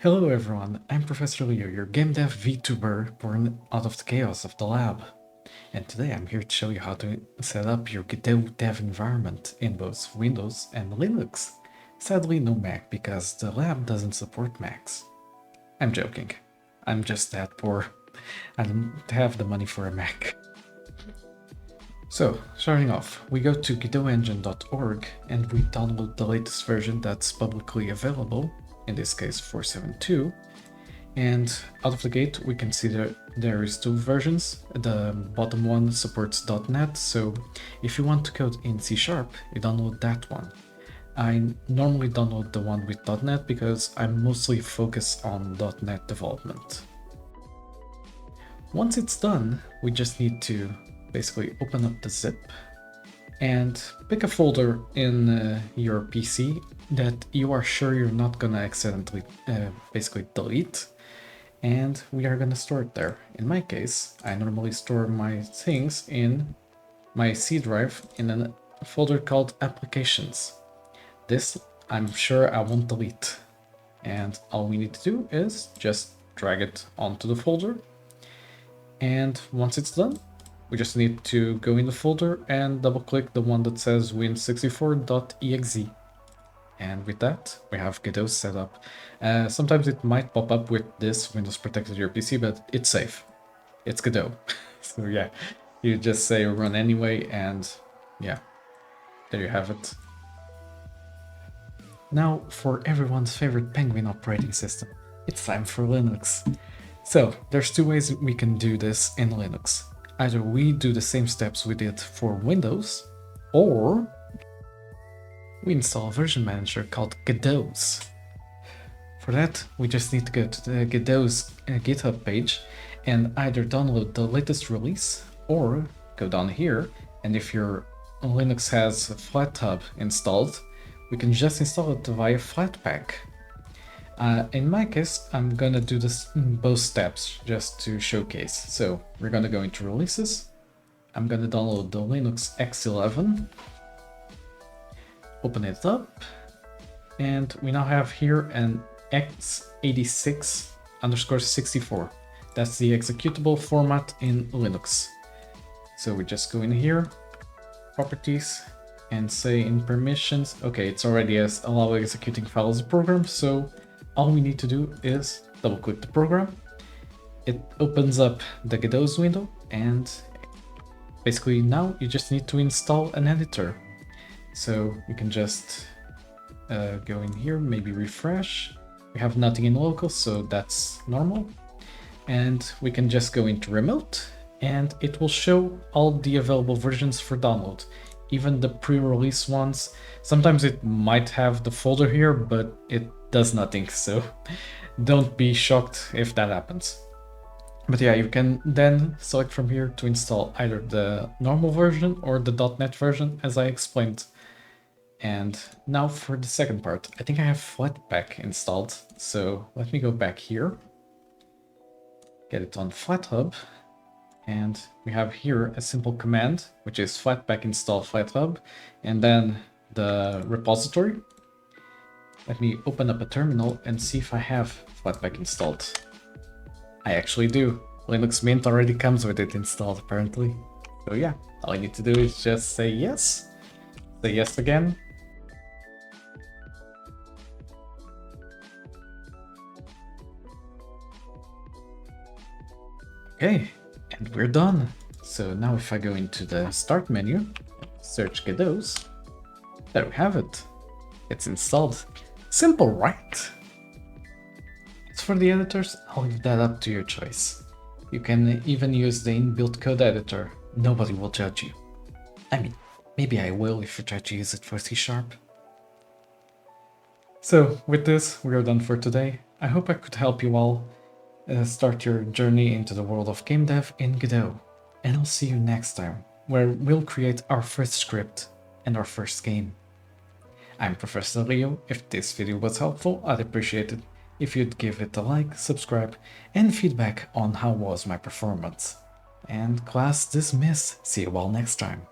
Hello everyone, I'm Professor Leo, your game dev VTuber born out of the chaos of the lab. And today I'm here to show you how to set up your Godot dev environment in both Windows and Linux. Sadly no Mac, because the lab doesn't support Macs. I'm joking. I'm just that poor. I don't have the money for a Mac. So, starting off, we go to godotengine.org and we download the latest version that's publicly available, in this case 4.7.2, and out of the gate we can see that there is two versions. The bottom one supports .NET, so if you want to code in C#, you download that one. I normally download the one with .NET because I'm mostly focused on .NET development. Once it's done, we just need to basically open up the zip and pick a folder in your PC that you are sure you're not gonna accidentally basically delete, and we are gonna store it there. In my case, I normally store my things in my C drive in a folder called Applications. This I'm sure I won't delete, and all we need to do is just drag it onto the folder, and once it's done, we just need to go in the folder and double click the one that says win64.exe. And with that, we have Godot set up. Sometimes it might pop up with this Windows protected your PC, but it's safe. It's Godot. So yeah, you just say run anyway, and yeah, there you have it. Now for everyone's favorite Penguin operating system, it's time for Linux. So there's two ways we can do this in Linux. Either we do the same steps we did for Windows, or we install a version manager called Godot's. For that, we just need to go to the Godot's GitHub page and either download the latest release, or go down here, and if your Linux has FlatHub installed, we can just install it via Flatpak. In my case, I'm gonna do this in both steps just to showcase. So we're gonna go into releases. I'm gonna download the Linux X11, open it up, and we now have here an x86_64. That's the executable format in Linux. So we just go in here, properties, and say in permissions, okay, it's already allow executing files as a program, so all we need to do is double click the program. It opens up the Godot's window, and basically now you just need to install an editor. So you can just go in here, maybe refresh. We have nothing in local, so that's normal. And we can just go into remote, and it will show all the available versions for download, even the pre-release ones. Sometimes it might have the folder here, but it does nothing, so don't be shocked if that happens. But yeah, you can then select from here to install either the normal version or the .NET version, as I explained. And now for the second part, I think I have Flatpak installed, so let me go back here, get it on FlatHub, and we have here a simple command, which is flatpak install FlatHub, and then the repository. Let me open up a terminal and see if I have Flatpak installed. I actually do. Linux Mint already comes with it installed, apparently. So yeah, all I need to do is just say yes again. Okay, and we're done. So now if I go into the start menu, search Godot's, there we have it. It's installed. Simple, right? As for the editors, I'll leave that up to your choice. You can even use the inbuilt code editor. Nobody will judge you. I mean, maybe I will if you try to use it for C#. So with this, we are done for today. I hope I could help you all start your journey into the world of game dev in Godot. And I'll see you next time, where we'll create our first script and our first game. I'm Professor Leo. If this video was helpful, I'd appreciate it if you'd give it a like, subscribe, and feedback on how was my performance. And class dismissed. See you all next time.